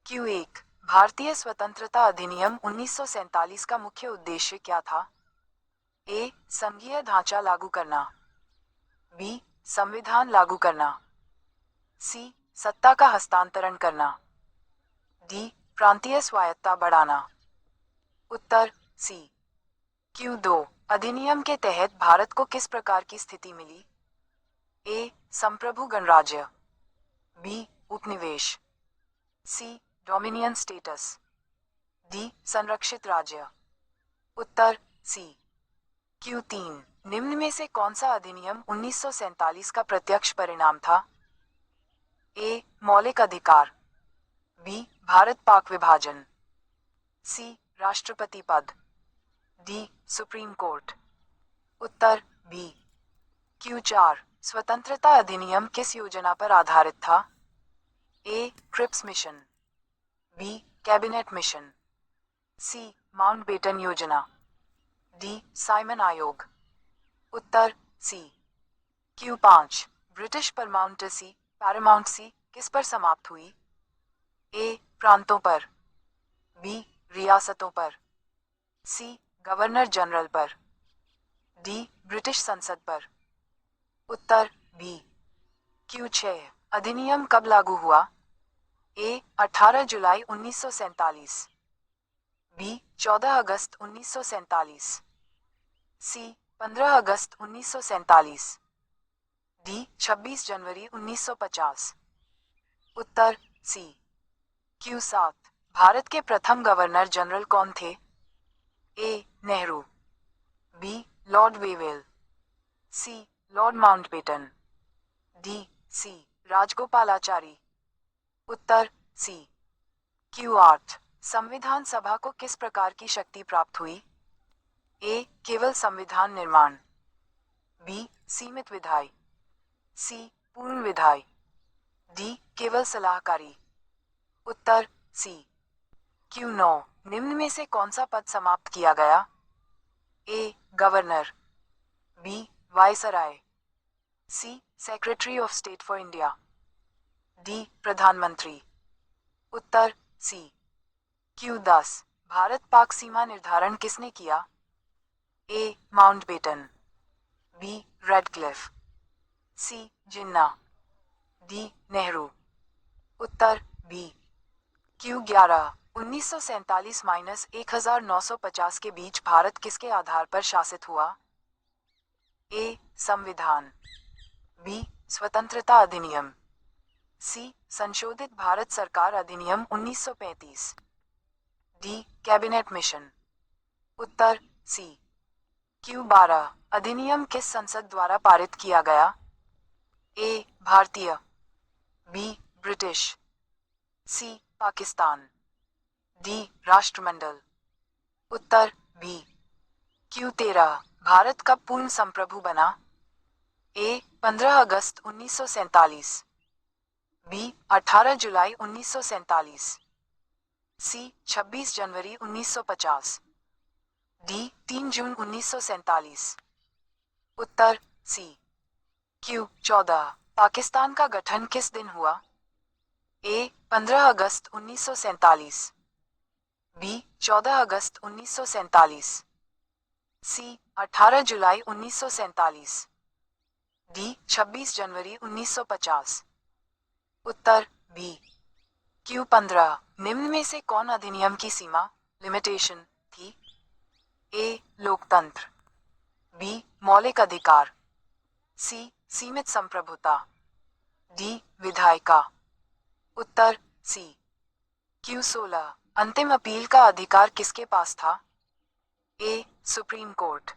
Q1 भारतीय स्वतंत्रता अधिनियम 1947 का मुख्य उद्देश्य क्या था? ए. संघीय ढांचा लागू करना। बी. संविधान लागू करना। सी. सत्ता का हस्तांतरण करना। डी. प्रांतीय स्वायत्तता बढ़ाना। उत्तर सी। Q2 अधिनियम के तहत भारत को किस प्रकार की स्थिति मिली? ए. संप्रभु गणराज्य। बी. उपनिवेश। सी. Dominion status. डी. संरक्षित राज्य। उत्तर सी। Q3 निम्न में से कौन सा अधिनियम 1947 का प्रत्यक्ष परिणाम था? ए. मौलिक अधिकार। बी. भारत पाक विभाजन। सी. राष्ट्रपति पद। डी. Supreme court. उत्तर बी। Q4 स्वतंत्रता अधिनियम किस योजना पर आधारित था? A. Cripps mission. B. Cabinet mission. C. Mountbatten योजना। डी. साइमन आयोग। उत्तर सी। Q5 ब्रिटिश पैरामाउंट सी किस पर समाप्त हुई? ए. प्रांतों पर। बी. रियासतों पर। सी. गवर्नर जनरल पर। डी. ब्रिटिश संसद पर। उत्तर बी। Q6 अधिनियम कब लागू हुआ? ए. 18 जुलाई 1947। बी. 14 अगस्त 1947। सी. 15 अगस्त 1947। डी. 26 जनवरी 1950। उत्तर सी। Q7 भारत के प्रथम गवर्नर जनरल कौन थे? A. Nehru. B. Lord Wavell. C. Lord Mountbatten. D. C. Rajagopalachari. उत्तर सी। Q8 संविधान सभा को किस प्रकार की शक्ति प्राप्त हुई? ए. केवल संविधान निर्माण। बी. सीमित विधायी। सी. पूर्ण विधायी। डी. केवल सलाहकारी। उत्तर सी। Q9 निम्न में से कौन सा पद समाप्त किया गया? A. Governor. B. Viceroy. C. Secretary of state for India. D. प्रधानमंत्री। उत्तर सी। Q10 भारत पाक सीमा निर्धारण किसने किया? ए. माउंटबेटन। बी. रेडक्लिफ। सी. जिन्ना। डी. नेहरू। उत्तर बी। Q11 1947-1950 के बीच भारत किसके आधार पर शासित हुआ? ए. संविधान। बी. स्वतंत्रता अधिनियम। सी. संशोधित भारत सरकार अधिनियम 1935। डी. Cabinet mission. उत्तर सी। Q12 अधिनियम किस संसद द्वारा पारित किया गया? ए. भारतीय। बी. ब्रिटिश। सी. पाकिस्तान। डी. राष्ट्रमंडल। उत्तर बी। Q13 भारत कब पूर्ण संप्रभु बना? ए. 15 अगस्त 1947। बी. 18 जुलाई 1947। सी. 26 जनवरी 1950। डी. 3 जून 1947। उत्तर सी। Q14 पाकिस्तान का गठन किस दिन हुआ? ए. 15 अगस्त 1947। बी. 14 अगस्त 1947। सी. 18 जुलाई 1947। डी. 26 जनवरी 1950। उत्तर बी। Q15 निम्न में से कौन अधिनियम की सीमा लिमिटेशन थी? ए. लोकतंत्र। बी. मौलिक अधिकार। सी. सीमित संप्रभुता। डी. विधायिका। उत्तर सी। Q16 अंतिम अपील का अधिकार किसके पास था? A. Supreme court.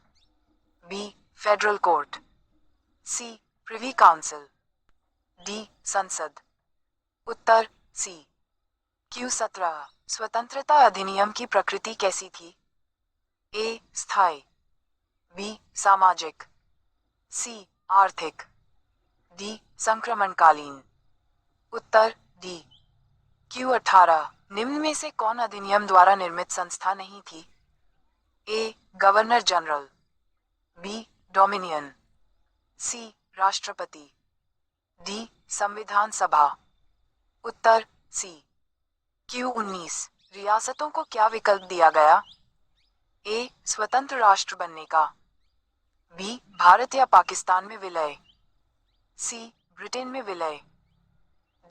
B. Federal court. C. Privy council. D. संसद। उत्तर सी। Q17 स्वतंत्रता अधिनियम की प्रकृति कैसी थी? ए. स्थायी। बी. सामाजिक। सी. आर्थिक। डी. संक्रमणकालीन। उत्तर डी। Q18 निम्न में से कौन अधिनियम द्वारा निर्मित संस्था नहीं थी? A. Governor general. B. Dominion. C. राष्ट्रपति। डी. संविधान सभा। उत्तर सी। क्यू 19 रियासतों को क्या विकल्प दिया गया? ए स्वतंत्र राष्ट्र बनने का, बी भारत या पाकिस्तान में विलय, सी ब्रिटेन में विलय,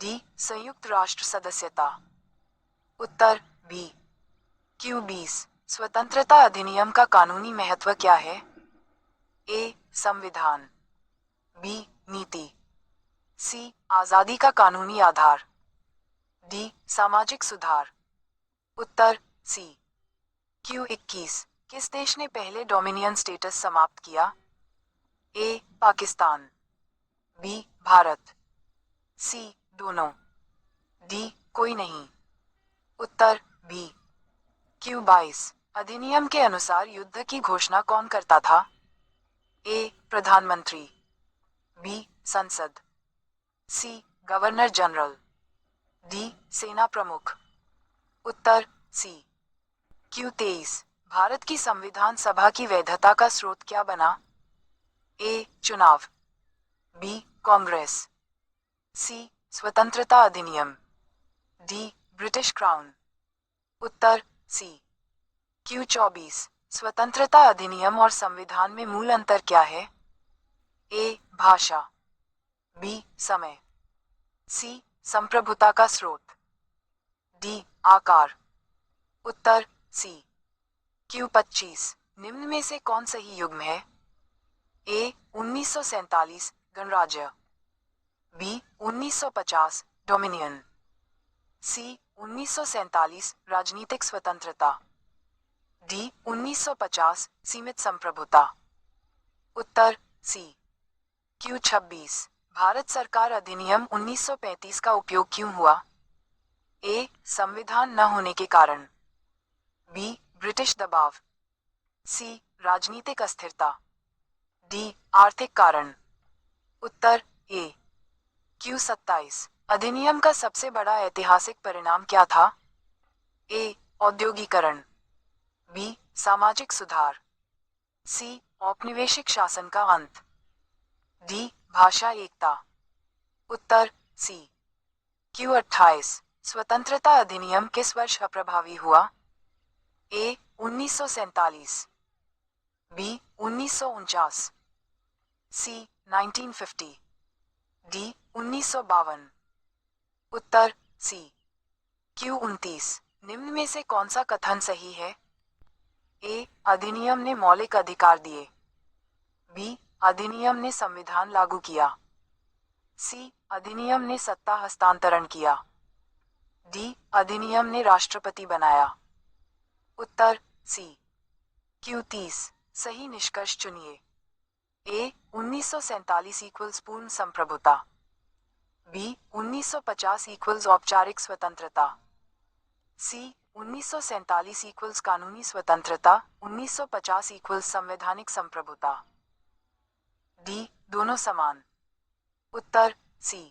डी संयुक्त राष्ट्र सदस्यता। उत्तर बी। क्यू 20 स्वतंत्रता अधिनियम का कानूनी महत्व क्या है? ए संविधान, बी नीति, सी आजादी का कानूनी आधार, डी सामाजिक सुधार। उत्तर सी। क्यू 21 किस देश ने पहले डोमिनियन स्टेटस समाप्त किया? ए पाकिस्तान, बी भारत, सी दोनों, डी कोई नहीं। उत्तर बी। क्यू 22 अधिनियम के अनुसार युद्ध की घोषणा कौन करता था? ए प्रधानमंत्री, बी संसद, सी गवर्नर जनरल, डी सेना प्रमुख। उत्तर सी। क्यू 23 भारत की संविधान सभा की वैधता का स्रोत क्या बना? ए चुनाव, बी कांग्रेस, सी स्वतंत्रता अधिनियम, डी ब्रिटिश क्राउन। उत्तर सी। क्यू 24 स्वतंत्रता अधिनियम और संविधान में मूल अंतर क्या है? ए भाषा, बी समय, सी संप्रभुता का स्रोत, डी आकार। उत्तर सी। क्यू 25 निम्न में से कौन सही युग्म है? ए 1947 गणराज्य, बी 1950 डोमिनियन, सी 1947 राजनीतिक स्वतंत्रता, डी 1950 सीमित संप्रभुता। उत्तर सी। क्यू 26 भारत सरकार अधिनियम 1935 का उपयोग क्यों हुआ? ए संविधान न होने के कारण, बी ब्रिटिश दबाव, सी राजनीतिक अस्थिरता, डी आर्थिक कारण। उत्तर ए। क्यू 27 अधिनियम का सबसे बड़ा ऐतिहासिक परिणाम क्या था? ए औद्योगिकरण, बी सामाजिक सुधार, सी औपनिवेशिक शासन का अंत, डी भाषा एकता। उत्तर सी। क्यू 28 स्वतंत्रता अधिनियम किस वर्ष अप्रभावी हुआ? ए 1947, बी 1949, सी 1950, डी 1952। उत्तर सी। क्यू 29 निम्न में से कौन सा कथन सही है? ए अधिनियम ने मौलिक अधिकार दिए, बी अधिनियम ने संविधान लागू किया, सी अधिनियम ने सत्ता हस्तांतरण किया, डी अधिनियम ने राष्ट्रपति बनाया। उत्तर सी। क्यू 30 सही निष्कर्ष चुनिए। ए 1947 इक्वल्स पूर्ण संप्रभुता, बी 1950 इक्वल्स औपचारिक स्वतंत्रता, सी 1947 इक्वल्स कानूनी स्वतंत्रता, 1950 इक्वल्स संवैधानिक संप्रभुता, डी दोनों समान। उत्तर सी।